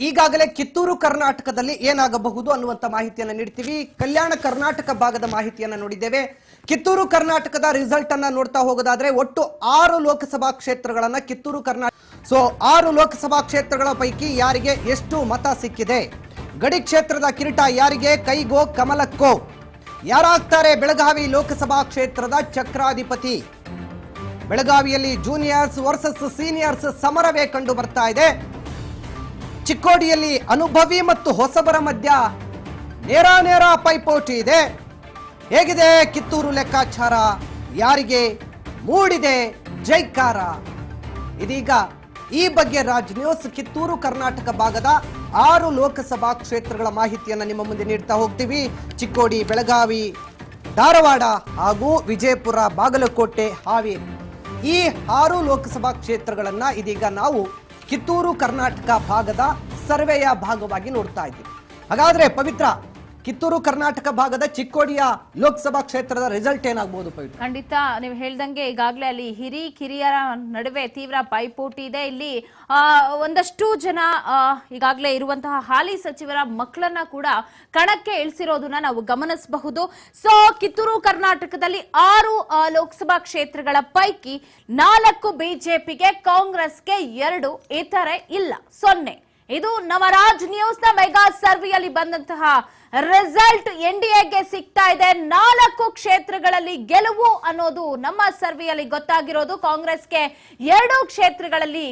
ಈಗಾಗಲೇ ಕಿತ್ತೂರು ಕರ್ನಾಟಕದಲ್ಲಿ ಏನಾಗಬಹುದು ಅನ್ನುವಂತ ಮಾಹಿತಿಯನ್ನು ನೀಡ್ತೀವಿ. ಕಲ್ಯಾಣ ಕರ್ನಾಟಕ ಭಾಗದ ಮಾಹಿತಿಯನ್ನು ನೋಡಿದ್ದೇವೆ. ಕಿತ್ತೂರು ಕರ್ನಾಟಕದ ರಿಸಲ್ಟ್ ಅನ್ನ ನೋಡ್ತಾ ಹೋಗೋದಾದ್ರೆ ಒಟ್ಟು 6 ಲೋಕಸಭಾ ಕ್ಷೇತ್ರಗಳನ್ನ ಕಿತ್ತೂರು ಕರ್ನಾಟಕ 6 ಲೋಕಸಭಾ ಕ್ಷೇತ್ರಗಳ ಪೈಕಿ ಯಾರಿಗೆ ಎಷ್ಟು ಮತ ಸಿಕ್ಕಿದೆ? ಗಡಿ ಕ್ಷೇತ್ರದ ಕಿರೀಟ ಯಾರಿಗೆ? ಕೈಗೋ ಕಮಲಕ್ಕೋ? ಯಾರಾಗ್ತಾರೆ ಬೆಳಗಾವಿ ಲೋಕಸಭಾ ಕ್ಷೇತ್ರದ ಚಕ್ರಾಧಿಪತಿ? ಬೆಳಗಾವಿಯಲ್ಲಿ ಜೂನಿಯರ್ಸ್ ವರ್ಸಸ್ ಸೀನಿಯರ್ಸ್ ಸಮರವೇ ಕಂಡು ಬರ್ತಾ ಇದೆ. ಚಿಕ್ಕೋಡಿಯಲ್ಲಿ ಅನುಭವಿ ಮತ್ತು ಹೊಸಬರ ಮಧ್ಯ ನೇರ ಪೈಪೋಟಿ ಇದೆ. ಹೇಗಿದೆ ಕಿತ್ತೂರು ಲೆಕ್ಕಾಚಾರ? ಯಾರಿಗೆ ಮೂಡಿದೆ ಜೈಕಾರ? ಇದೀಗ ಈ ಬಗ್ಗೆ ರಾಜ್ ನ್ಯೂಸ್ ಕಿತ್ತೂರು ಕರ್ನಾಟಕ ಭಾಗದ 6 ಲೋಕಸಭಾ ಕ್ಷೇತ್ರಗಳ ಮಾಹಿತಿಯನ್ನು ನಿಮ್ಮ ಮುಂದೆ ನೀಡ್ತಾ ಹೋಗ್ತೀವಿ. ಚಿಕ್ಕೋಡಿ, ಬೆಳಗಾವಿ, ಧಾರವಾಡ ಹಾಗೂ ವಿಜಯಪುರ, ಬಾಗಲಕೋಟೆ, ಹಾವೇರಿ ಈ 6 ಲೋಕಸಭಾ ಕ್ಷೇತ್ರಗಳನ್ನ ಇದೀಗ ನಾವು ಕಿತ್ತೂರು ಕರ್ನಾಟಕ ಭಾಗದ ಸರ್ವೆಯ ಭಾಗವಾಗಿ ನೋಡ್ತಾ ಇದ್ದೀವಿ. ಹಾಗಾದ್ರೆ ಪವಿತ್ರ, ಕಿತ್ತೂರು ಕರ್ನಾಟಕ ಭಾಗದ ಚಿಕ್ಕೋಡಿಯ ಲೋಕಸಭಾ ಕ್ಷೇತ್ರದ ರಿಸಲ್ಟ್ ಏನಾಗಬಹುದು ಪವಿತ್ರ? ಖಂಡಿತ ನೀವು ಹೇಳ್ದಂಗೆ ಈಗಾಗಲೇ ಅಲ್ಲಿ ಕಿರಿಯರ ನಡುವೆ ತೀವ್ರ ಪೈಪೋಟಿ ಇದೆ. ಇಲ್ಲಿ ಒಂದಷ್ಟು ಜನ ಈಗಾಗಲೇ ಇರುವಂತಹ ಹಾಲಿ ಸಚಿವರ ಮಕ್ಕಳನ್ನ ಕೂಡ ಕಣಕ್ಕೆ ಇಳಿಸಿರೋದನ್ನ ನಾವು ಗಮನಿಸಬಹುದು. ಸೊ ಕಿತ್ತೂರು ಕರ್ನಾಟಕದಲ್ಲಿ 6 ಲೋಕಸಭಾ ಕ್ಷೇತ್ರಗಳ ಪೈಕಿ 4 ಬಿಜೆಪಿಗೆ, ಕಾಂಗ್ರೆಸ್ಗೆ 2, ಇತರೆ ಇಲ್ಲ 0. ಇದು ನವರಾಜ್ ನ್ಯೂಸ್ ನ ಮೆಗಾ ಸರ್ವೆಯಲ್ಲಿ ಬಂದಂತಹ ರಿಸಲ್ಟ್. ಎನ್ಡಿಎಗೆ ಸಿಗ್ತಾ ಇದೆ 4 ಕ್ಷೇತ್ರಗಳಲ್ಲಿ ಗೆಲುವು ಅನ್ನೋದು ನಮ್ಮ ಸರ್ವೆಯಲ್ಲಿ ಗೊತ್ತಾಗಿರೋದು. ಕಾಂಗ್ರೆಸ್ಗೆ 2 ಕ್ಷೇತ್ರಗಳಲ್ಲಿ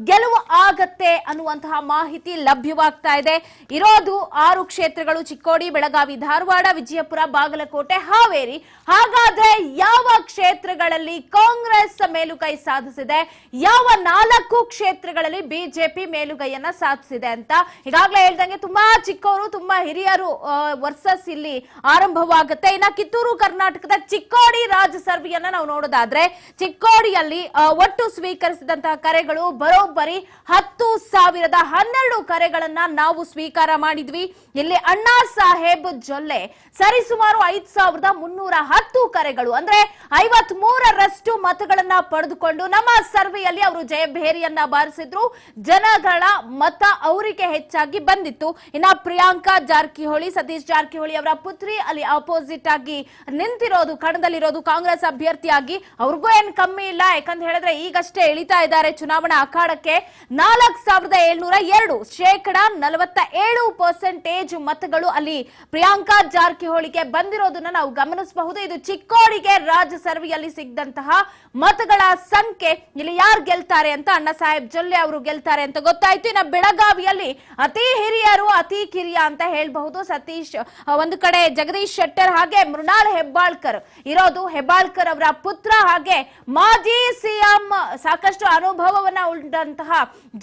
ಗೆಲುವು ಆಗತ್ತೆ ಅನ್ನುವಂತಹ ಮಾಹಿತಿ ಲಭ್ಯವಾಗ್ತಾ ಇದೆ. ಇರೋದು 6 ಕ್ಷೇತ್ರಗಳು: ಚಿಕ್ಕೋಡಿ, ಬೆಳಗಾವಿ, ಧಾರವಾಡ, ವಿಜಯಪುರ, ಬಾಗಲಕೋಟೆ, ಹಾವೇರಿ. ಹಾಗಾದ್ರೆ ಯಾವ ಕ್ಷೇತ್ರಗಳಲ್ಲಿ ಕಾಂಗ್ರೆಸ್ ಮೇಲುಗೈ ಸಾಧಿಸಿದೆ, ಯಾವ 4 ಕ್ಷೇತ್ರಗಳಲ್ಲಿ ಬಿಜೆಪಿ ಮೇಲುಗೈಯನ್ನ ಸಾಧಿಸಿದೆ ಅಂತ ಈಗಾಗಲೇ ಹೇಳ್ದಂಗೆ ತುಂಬಾ ಚಿಕ್ಕವರು, ತುಂಬಾ ಹಿರಿಯರು ವರ್ಸಸ್ ಇಲ್ಲಿ ಆರಂಭವಾಗುತ್ತೆ. ಇನ್ನ ಕಿತ್ತೂರು ಕರ್ನಾಟಕದ ಚಿಕ್ಕೋಡಿ ರಾಜ ಸರ್ವೆಯನ್ನ ನಾವು ನೋಡೋದಾದ್ರೆ, ಚಿಕ್ಕೋಡಿಯಲ್ಲಿ ಒಟ್ಟು ಸ್ವೀಕರಿಸಿದಂತಹ ಕರೆಗಳು ಬರೋಬ್ಬರಿ 10,012 ಕರೆಗಳನ್ನ ನಾವು ಸ್ವೀಕಾರ ಮಾಡಿದ್ವಿ. ಇಲ್ಲಿ ಅಣ್ಣಾ ಸಾಹೇಬ್ ಜೊಲ್ಲೆ ಸರಿಸುಮಾರು 5,310 ಕರೆಗಳು, ಅಂದ್ರೆ 53ರಷ್ಟು ಮತಗಳನ್ನ ಪಡೆದುಕೊಂಡು ನಮ್ಮ ಸರ್ವೆಯಲ್ಲಿ ಅವರು ಜಯಭೇರಿಯನ್ನ ಬಾರಿಸಿದ್ರು. ಜನಗಳ ಮತ ಅವರಿಗೆ ಹೆಚ್ಚಾಗಿ ಬಂದಿತ್ತು. ಇನ್ನ ಪ್ರಿಯಾಂಕಾ ಜಾರಕಿಹೊಳಿ, ಸತೀಶ್ ಜಾರಕಿಹೊಳಿ ಅವರ ಪುತ್ರಿ ಅಲ್ಲಿ ಅಪೋಸಿಟ್ ಆಗಿ ನಿಂತಿರೋದು, ಕಣದಲ್ಲಿರೋದು ಕಾಂಗ್ರೆಸ್ ಅಭ್ಯರ್ಥಿಯಾಗಿ. ಅವ್ರಿಗೂ ಏನ್ ಕಮ್ಮಿ ಇಲ್ಲ, ಯಾಕಂತ ಹೇಳಿದ್ರೆ ಈಗಷ್ಟೇ ಇಳಿತಾ ಇದ್ದಾರೆ ಚುನಾವಣಾ ಅಖಾಡಕ್ಕೆ. 4,702 47% ಮತಗಳು ಅಲ್ಲಿ ಪ್ರಿಯಾಂಕಾ ಜಾರಕಿಹೊಳಿಗೆ ಬಂದಿರೋದನ್ನ ನಾವು ಗಮನಿಸಬಹುದು. ಇದು ಚಿಕ್ಕೋಡಿಗೆ ರಾಜ್ಯ ಸರ್ವೆಯಲ್ಲಿ ಸಿಗದಂತಹ ಮತಗಳ ಸಂಖ್ಯೆ. ಇಲ್ಲಿ ಯಾರು ಗೆಲ್ತಾರೆ ಅಂತ, ಅಣ್ಣಾ ಸಾಹೇಬ್ ಜೊಲ್ಲೆ ಅವರು ಗೆಲ್ತಾರೆ ಅಂತ ಗೊತ್ತಾಯ್ತು. ಇನ್ನು ಬೆಳಗಾವಿಯಲ್ಲಿ ಅತಿ ಹಿರಿಯರು, ಅತಿ ಕಿರಿಯ ಅಂತ ಹೇಳ್ಬಹುದು. ಸತೀಶ್ ಒಂದು ಕಡೆ, ಜಗದೀಶ್ ಶೆಟ್ಟರ್ ಹಾಗೆ ಮೃಣಾಲ್ ಹೆಬ್ಬಾಳ್ಕರ್ ಇರೋದು. ಹೆಬ್ಬಾಳ್ಕರ್ ಅವರ ಪುತ್ರ ಹಾಗೆ ಮಾಜಿ ಸಿಎಂ, ಸಾಕಷ್ಟು ಅನುಭವವನ್ನ ಉಳ್ಳಂತಹ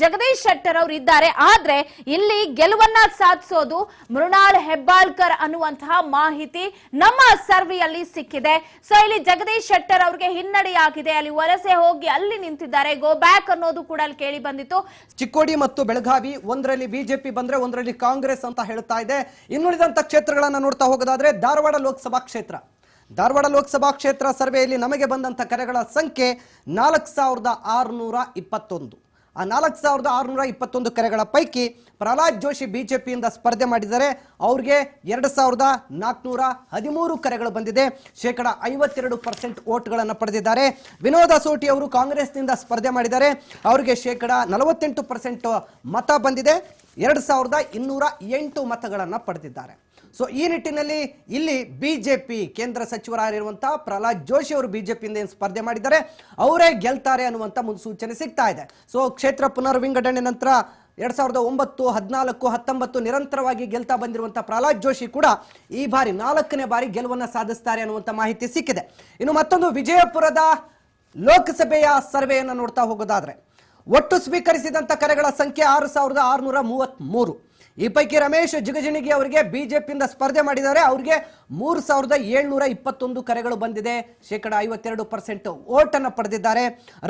ಜಗದೀಶ್ ಶೆಟ್ಟರ್ ಅವರು ಇದ್ದಾರೆ. ಆದ್ರೆ ಇಲ್ಲಿ ಗೆಲುವನ್ನ ಸಾಧಿಸೋದು ಮೃಣಾಲ್ ಹೆಬ್ಬಾಳ್ಕರ್ ಅನ್ನುವಂತಹ ಮಾಹಿತಿ ನಮ್ಮ ಸರ್ವೆಯಲ್ಲಿ ಸಿಕ್ಕಿದೆ. ಸೊ ಇಲ್ಲಿ ಜಗದೀಶ್ ಶೆಟ್ಟರ್ ಅವರಿಗೆ ಹಿನ್ನಡೆಯಾಗಿದೆ. ಅಲ್ಲಿ ವಲಸೆ ಹೋಗಿ ಅಲ್ಲಿ ನಿಂತಿದ್ದಾರೆ. ಗೋ ಬ್ಯಾಕ್ ಅನ್ನೋದು ಕೂಡ ಅಲ್ಲಿ ಕೇಳಿ ಬಂದಿತ್ತು. ಚಿಕ್ಕೋಡಿ ಮತ್ತು ಬೆಳಗಾವಿ, ಒಂದರಲ್ಲಿ ಬಿಜೆಪಿ ಬಂದ್ರೆ ಒಂದರಲ್ಲಿ ಕಾಂಗ್ರೆಸ್ ಅಂತ ಹೇಳ್ತಾ ಇದೆ. ಇನ್ನುಳಿದಂತ ಕ್ಷೇತ್ರಗಳನ್ನ ನೋಡ್ತಾ ಹೋಗೋದಾದ್ರೆ, ಧಾರವಾಡ ಲೋಕಸಭಾ ಕ್ಷೇತ್ರ ಸರ್ವೆಯಲ್ಲಿ ನಮಗೆ ಬಂದಂತ ಕರೆಗಳ ಸಂಖ್ಯೆ 4,621. ಆ 4,621 ಕರೆಗಳ ಪೈಕಿ ಪ್ರಹ್ಲಾದ್ ಜೋಶಿ ಬಿಜೆಪಿಯಿಂದ ಸ್ಪರ್ಧೆ ಮಾಡಿದ್ದಾರೆ. ಅವ್ರಿಗೆ 2,413 ಕರೆಗಳು ಬಂದಿದೆ. 52% ಓಟ್ಗಳನ್ನು ಪಡೆದಿದ್ದಾರೆ. ವಿನೋದ ಸೋಟಿ ಅವರು ಕಾಂಗ್ರೆಸ್ನಿಂದ ಸ್ಪರ್ಧೆ ಮಾಡಿದ್ದಾರೆ. ಅವರಿಗೆ 48% ಮತ ಬಂದಿದೆ. 2,208 ಮತಗಳನ್ನು ಪಡೆದಿದ್ದಾರೆ. ಸೊ ಈ ನಿಟ್ಟಿನಲ್ಲಿ ಇಲ್ಲಿ ಬಿಜೆಪಿ ಕೇಂದ್ರ ಸಚಿವರಾಗಿರುವಂತಹ ಪ್ರಹ್ಲಾದ್ ಜೋಶಿ ಅವರು ಬಿಜೆಪಿಯಿಂದ ಸ್ಪರ್ಧೆ ಮಾಡಿದ್ದಾರೆ. ಅವರೇ ಗೆಲ್ತಾರೆ ಅನ್ನುವಂಥ ಮುನ್ಸೂಚನೆ ಸಿಗ್ತಾ ಇದೆ. ಸೊ ಕ್ಷೇತ್ರ ಪುನರ್ವಿಂಗಡಣೆ ನಂತರ 2009, 14, 19 ನಿರಂತರವಾಗಿ ಗೆಲ್ತಾ ಬಂದಿರುವಂತಹ ಪ್ರಹ್ಲಾದ್ ಜೋಶಿ ಕೂಡ ಈ ಬಾರಿ 4ನೇ ಬಾರಿ ಗೆಲುವನ್ನು ಸಾಧಿಸ್ತಾರೆ ಅನ್ನುವಂಥ ಮಾಹಿತಿ ಸಿಕ್ಕಿದೆ. ಇನ್ನು ಮತ್ತೊಂದು ವಿಜಯಪುರದ ಲೋಕಸಭೆಯ ಸರ್ವೆಯನ್ನು ನೋಡ್ತಾ ಹೋಗೋದಾದ್ರೆ, ಒಟ್ಟು ಸ್ವೀಕರಿಸಿದಂತ ಕರೆಗಳ ಸಂಖ್ಯೆ 6,633. ಈ ಪೈಕಿ ರಮೇಶ್ ಜಿಗಜಿಣಗಿ ಅವರಿಗೆ ಬಿಜೆಪಿಯಿಂದ ಸ್ಪರ್ಧೆ ಮಾಡಿದ್ದಾರೆ. ಅವರಿಗೆ 3,721 ಕರೆಗಳು ಬಂದಿದೆ. 52% ಓಟ್ ಅನ್ನು ಪಡೆದಿದ್ದಾರೆ.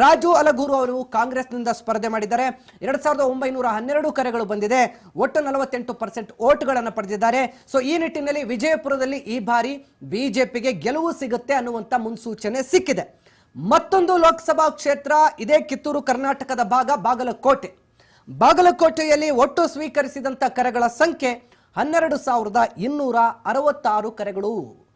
ರಾಜು ಅಲಗೂರು ಅವರು ಕಾಂಗ್ರೆಸ್ನಿಂದ ಸ್ಪರ್ಧೆ ಮಾಡಿದ್ದಾರೆ. 2,912 ಕರೆಗಳು ಬಂದಿದೆ. ಒಟ್ಟು 48% ಓಟ್ಗಳನ್ನು ಪಡೆದಿದ್ದಾರೆ. ಸೊ ಈ ನಿಟ್ಟಿನಲ್ಲಿ ವಿಜಯಪುರದಲ್ಲಿ ಈ ಬಾರಿ ಬಿಜೆಪಿಗೆ ಗೆಲುವು ಸಿಗುತ್ತೆ ಅನ್ನುವಂಥ ಮುನ್ಸೂಚನೆ ಸಿಕ್ಕಿದೆ. ಮತ್ತೊಂದು ಲೋಕಸಭಾ ಕ್ಷೇತ್ರ ಇದೇ ಕಿತ್ತೂರು ಕರ್ನಾಟಕದ ಭಾಗ, ಬಾಗಲಕೋಟೆ. ಬಾಗಲಕೋಟೆಯಲ್ಲಿ ಒಟ್ಟು ಸ್ವೀಕರಿಸಿದಂತ ಕರೆಗಳ ಸಂಖ್ಯೆ 12,266 ಕರೆಗಳು.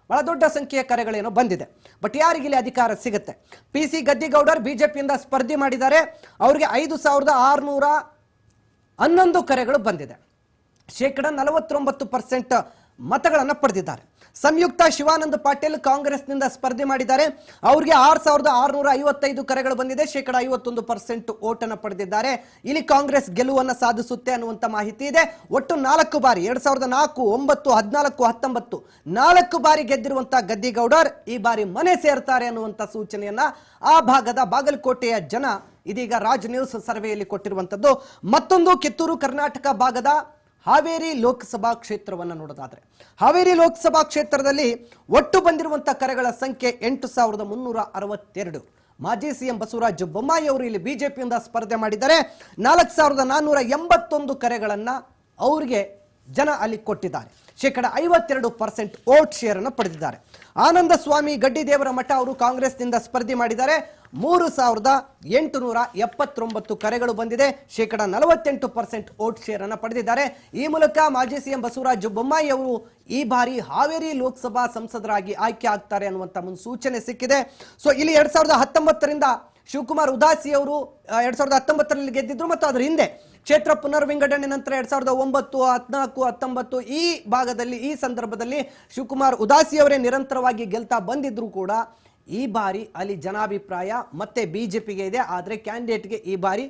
ಬಹಳ ದೊಡ್ಡ ಸಂಖ್ಯೆಯ ಕರೆಗಳೇನೋ ಬಂದಿದೆ. ಬಟ್ ಯಾರಿಗಿಲ್ಲಿ ಅಧಿಕಾರ ಸಿಗುತ್ತೆ? PC ಗದ್ದಿಗೌಡರ್ ಬಿಜೆಪಿಯಿಂದ ಸ್ಪರ್ಧೆ ಮಾಡಿದ್ದಾರೆ. ಅವರಿಗೆ 5,611 ಕರೆಗಳು ಬಂದಿದೆ. 49% ಮತಗಳನ್ನು ಪಡೆದಿದ್ದಾರೆ. ಸಂಯುಕ್ತ ಶಿವಾನಂದ ಪಾಟೀಲ್ ಕಾಂಗ್ರೆಸ್ನಿಂದ ಸ್ಪರ್ಧೆ ಮಾಡಿದ್ದಾರೆ. ಅವರಿಗೆ 6,655 ಕರೆಗಳು ಬಂದಿದೆ. 51% ಓಟನ್ನು ಪಡೆದಿದ್ದಾರೆ. ಇಲ್ಲಿ ಕಾಂಗ್ರೆಸ್ ಗೆಲುವನ್ನು ಸಾಧಿಸುತ್ತೆ ಅನ್ನುವಂಥ ಮಾಹಿತಿ ಇದೆ. ಒಟ್ಟು 4 ಬಾರಿ 2004, 9, 14, 19 4 ಬಾರಿ ಗೆದ್ದಿರುವಂತಹ ಗದ್ದಿಗೌಡರ್ ಈ ಬಾರಿ ಮನೆ ಸೇರ್ತಾರೆ ಅನ್ನುವಂಥ ಸೂಚನೆಯನ್ನ ಆ ಭಾಗದ ಬಾಗಲಕೋಟೆಯ ಜನ ಇದೀಗ ರಾಜ್ ನ್ಯೂಸ್ ಸರ್ವೆಯಲ್ಲಿ ಕೊಟ್ಟಿರುವಂತದ್ದು. ಮತ್ತೊಂದು ಕಿತ್ತೂರು ಕರ್ನಾಟಕ ಭಾಗದ ಹಾವೇರಿ ಲೋಕಸಭಾ ಕ್ಷೇತ್ರವನ್ನು ನೋಡೋದಾದ್ರೆ, ಹಾವೇರಿ ಲೋಕಸಭಾ ಕ್ಷೇತ್ರದಲ್ಲಿ ಒಟ್ಟು ಬಂದಿರುವಂತಹ ಕರೆಗಳ ಸಂಖ್ಯೆ 8,362. ಮಾಜಿ ಸಿಎಂ ಬಸವರಾಜ ಬೊಮ್ಮಾಯಿ ಅವರು ಇಲ್ಲಿ ಬಿಜೆಪಿಯಿಂದ ಸ್ಪರ್ಧೆ ಮಾಡಿದ್ದಾರೆ. 4,481 ಕರೆಗಳನ್ನ ಅವರಿಗೆ ಜನ ಅಲ್ಲಿ ಕೊಟ್ಟಿದ್ದಾರೆ. 52% ವೋಟ್ ಶೇರ್ ಅನ್ನು ಪಡೆದಿದ್ದಾರೆ. ಆನಂದ ಸ್ವಾಮಿ ಗಡ್ಡಿದೇವರ ಮಠ ಅವರು ಕಾಂಗ್ರೆಸ್ನಿಂದ ಸ್ಪರ್ಧೆ ಮಾಡಿದ್ದಾರೆ. 3,879 ಕರೆಗಳು ಬಂದಿದೆ. 48% ವೋಟ್ ಶೇರ್ ಅನ್ನು ಪಡೆದಿದ್ದಾರೆ. ಈ ಮೂಲಕ ಮಾಜಿ ಸಿಎಂ ಬಸವರಾಜ ಬೊಮ್ಮಾಯಿ ಅವರು ಈ ಬಾರಿ ಹಾವೇರಿ ಲೋಕಸಭಾ ಸಂಸದರಾಗಿ ಆಯ್ಕೆ ಆಗ್ತಾರೆ ಅನ್ನುವಂತ ಮುನ್ಸೂಚನೆ ಸಿಕ್ಕಿದೆ. ಸೊ ಇಲ್ಲಿ 2019ರಿಂದ ಶಿವಕುಮಾರ್ ಉದಾಸಿ ಅವರು 2019ರಲ್ಲಿ ಗೆದ್ದಿದ್ರು ಮತ್ತು ಅದರ ಹಿಂದೆ ಕ್ಷೇತ್ರ ಪುನರ್ವಿಂಗಡಣೆ ನಂತರ 2009, 14, 19 ಈ ಭಾಗದಲ್ಲಿ ಈ ಸಂದರ್ಭದಲ್ಲಿ ಶಿವಕುಮಾರ್ ಉದಾಸಿ ಅವರೇ ನಿರಂತರವಾಗಿ ಗೆಲ್ತಾ ಬಂದಿದ್ರು ಕೂಡ ಈ ಬಾರಿ ಅಲ್ಲಿ ಜನಾಭಿಪ್ರಾಯ ಮತ್ತೆ ಬಿಜೆಪಿಗೆ ಇದೆ. ಆದರೆ ಕ್ಯಾಂಡಿಡೇಟ್ಗೆ ಈ ಬಾರಿ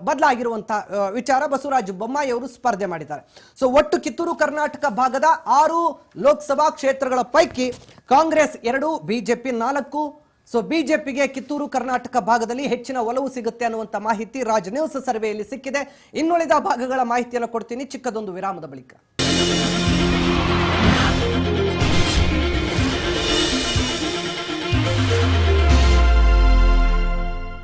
ಬದಲಾಗಿರುವಂತಹ ವಿಚಾರ. ಬಸವರಾಜ ಬೊಮ್ಮಾಯಿ ಅವರು ಸ್ಪರ್ಧೆ ಮಾಡಿದ್ದಾರೆ. ಸೊ ಒಟ್ಟು ಕಿತ್ತೂರು ಕರ್ನಾಟಕ ಭಾಗದ 6 ಲೋಕಸಭಾ ಕ್ಷೇತ್ರಗಳ ಪೈಕಿ ಕಾಂಗ್ರೆಸ್ 2, ಬಿಜೆಪಿ 4. ಸೊ ಬಿಜೆಪಿಗೆ ಕಿತ್ತೂರು ಕರ್ನಾಟಕ ಭಾಗದಲ್ಲಿ ಹೆಚ್ಚಿನ ಒಲವು ಸಿಗುತ್ತೆ ಅನ್ನುವಂಥ ಮಾಹಿತಿ ರಾಜ್ ನ್ಯೂಸ್ ಸರ್ವೆಯಲ್ಲಿ ಸಿಕ್ಕಿದೆ. ಇನ್ನುಳಿದ ಭಾಗಗಳ ಮಾಹಿತಿಯನ್ನು ಕೊಡ್ತೀನಿ ಚಿಕ್ಕದೊಂದು ವಿರಾಮದ ಬಳಿಕ.